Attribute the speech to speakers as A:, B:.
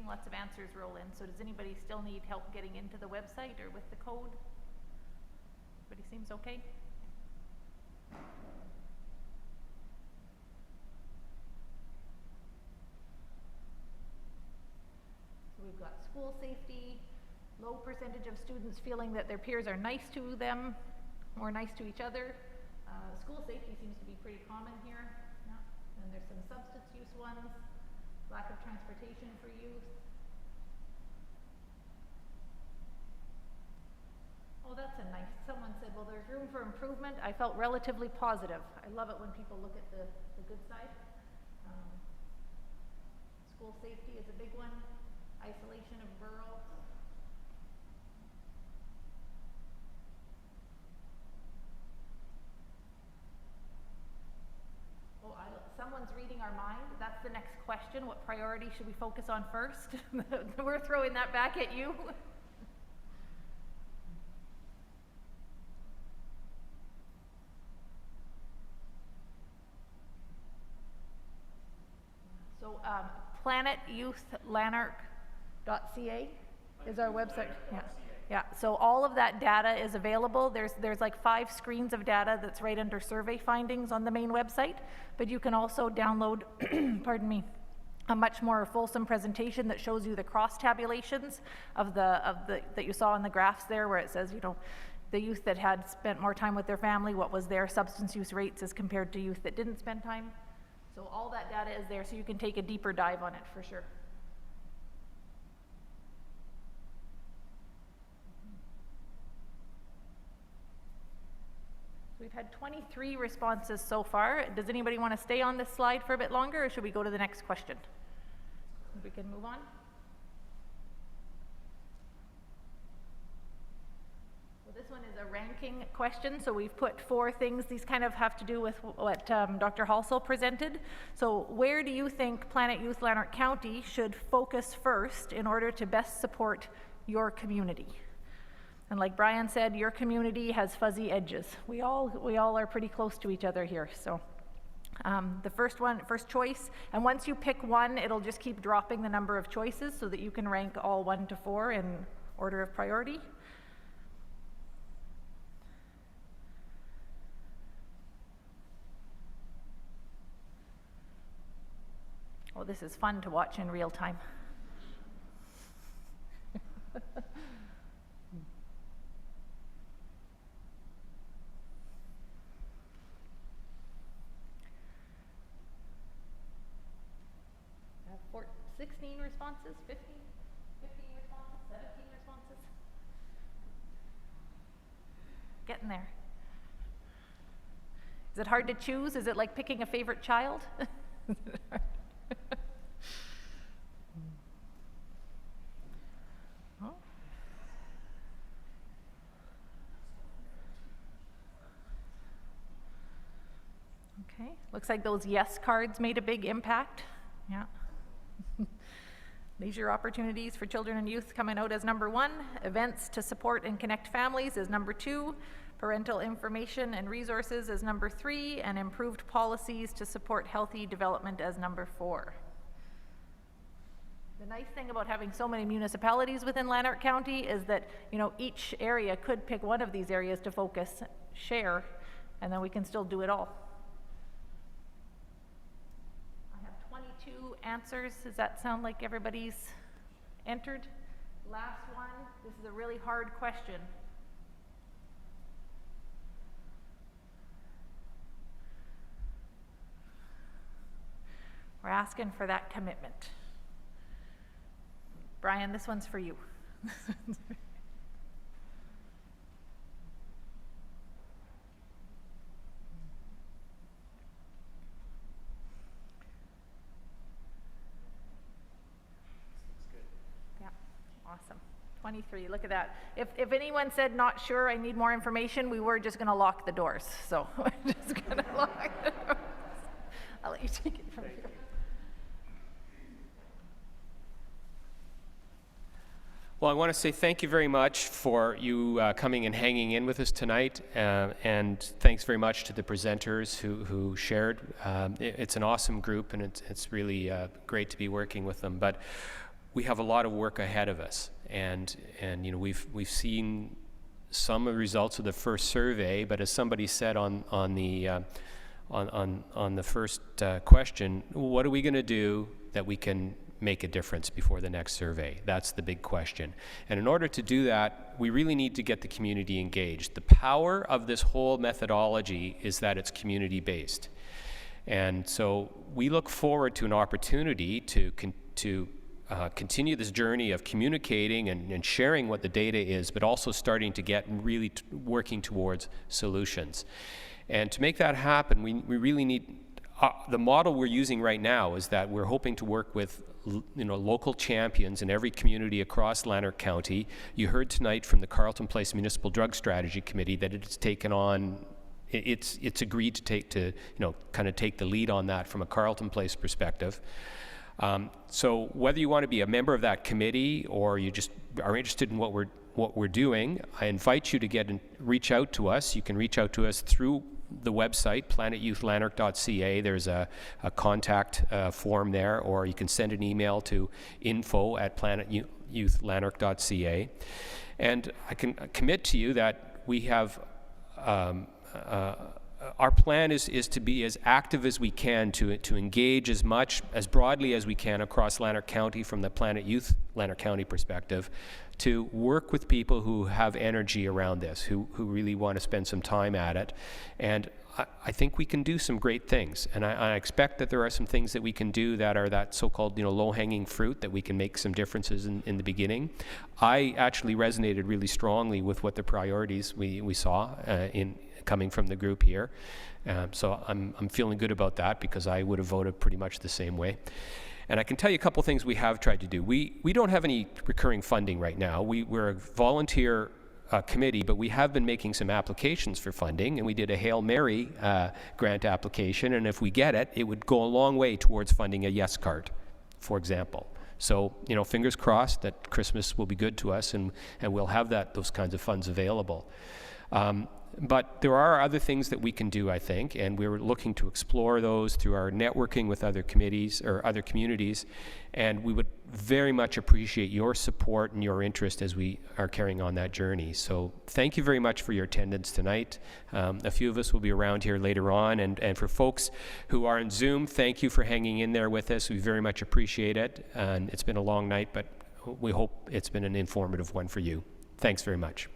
A: lots of answers roll in. So does anybody still need help getting into the website or with the code? Everybody seems okay? So we've got school safety, low percentage of students feeling that their peers are nice to them or nice to each other. School safety seems to be pretty common here. Yeah. And there's some substance use ones, lack of transportation for youth. Oh, that's a nice, someone said, well, there's room for improvement. I felt relatively positive. I love it when people look at the good side. School safety is a big one. Isolation of rural. Oh, someone's reading our mind. That's the next question. What priority should we focus on first? We're throwing that back at you. So planetyouthlanark.ca is our website. Yeah. Yeah, so all of that data is available. There's like 5 screens of data that's right under survey findings on the main website, but you can also download, pardon me, a much more fulsome presentation that shows you the cross tabulations of the that you saw in the graphs there, where it says, you know, the youth that had spent more time with their family, what was their substance use rates as compared to youth that didn't spend time. So all that data is there, so you can take a deeper dive on it for sure. We've had 23 responses so far. Does anybody want to stay on this slide for a bit longer, or should we go to the next question? We can move on. Well, this one is a ranking question. So we've put 4 things. These kind of have to do with what Dr. Halsall presented. So where do you think Planet Youth Lanark County should focus first in order to best support your community? And like Brian said, your community has fuzzy edges. We all are pretty close to each other here. So the first choice, and once you pick one, it'll just keep dropping the number of choices so that you can rank all 1 to 4 in order of priority. Oh, this is fun to watch in real time. 16 responses, 15 responses, 17 responses. Getting there. Is it hard to choose? Is it like picking a favorite child? Oh. Okay, looks like those yes cards made a big impact. Yeah. Leisure opportunities for children and youth coming out as number 1. Events to support and connect families is number 2. Parental information and resources is number 3. And improved policies to support healthy development as number 4. The nice thing about having so many municipalities within Lanark County is that, you know, each area could pick one of these areas to focus, share, and then we can still do it all. Answers. Does that sound like everybody's entered? Last one. This is a really hard question. We're asking for that commitment. Brian, this one's for you. Awesome. 23, look at that. If anyone said not sure, I need more information, we were just going to lock the doors. So we're just going to lock the doors. I'll let you take it from here.
B: Well, I want to say thank you very much for you coming and hanging in with us tonight, and thanks very much to the presenters who shared. It's an awesome group, and it's really great to be working with them. But we have a lot of work ahead of us, and you know, we've seen some of the results of the first survey, but as somebody said on the first question, what are we going to do that we can make a difference before the next survey? That's the big question. And in order to do that, we really need to get the community engaged. The power of this whole methodology is that it's community-based. And so we look forward to an opportunity to continue this journey of communicating and sharing what the data is, but also starting to get really working towards solutions. And to make that happen, we really need, the model we're using right now is that we're hoping to work with local champions in every community across Lanark County. You heard tonight from the Carleton Place Municipal Drug Strategy Committee that it's taken on, it's agreed to take the lead on that from a Carleton Place perspective. So whether you want to be a member of that committee or you just are interested in what we're doing, I invite you to reach out to us. You can reach out to us through the website, planetyoutlanark.ca. There's a contact form there, or you can send an email to info@planetyoutlanark.ca. And I can commit to you that we have our plan is to be as active as we can to engage as broadly as we can across Lanark County from the Planet Youth Lanark County perspective, to work with people who have energy around this, who really want to spend some time at it. And I think we can do some great things. And I expect that there are some things that we can do that are that so-called low-hanging fruit, that we can make some differences in the beginning. I actually resonated really strongly with what the priorities we saw coming from the group here. So I'm feeling good about that, because I would have voted pretty much the same way. And I can tell you a couple things we have tried to do. We don't have any recurring funding right now. We're a volunteer committee, but we have been making some applications for funding, and we did a Hail Mary grant application, and if we get it, it would go a long way towards funding a Yes card, for example. So, fingers crossed that Christmas will be good to us, and we'll have those kinds of funds available. But there are other things that we can do, I think, and we're looking to explore those through our networking with other committees or other communities, and we would very much appreciate your support and your interest as we are carrying on that journey. So thank you very much for your attendance tonight. A few of us will be around here later on, and for folks who are on Zoom, thank you for hanging in there with us. We very much appreciate it, and it's been a long night, but we hope it's been an informative one for you. Thanks very much.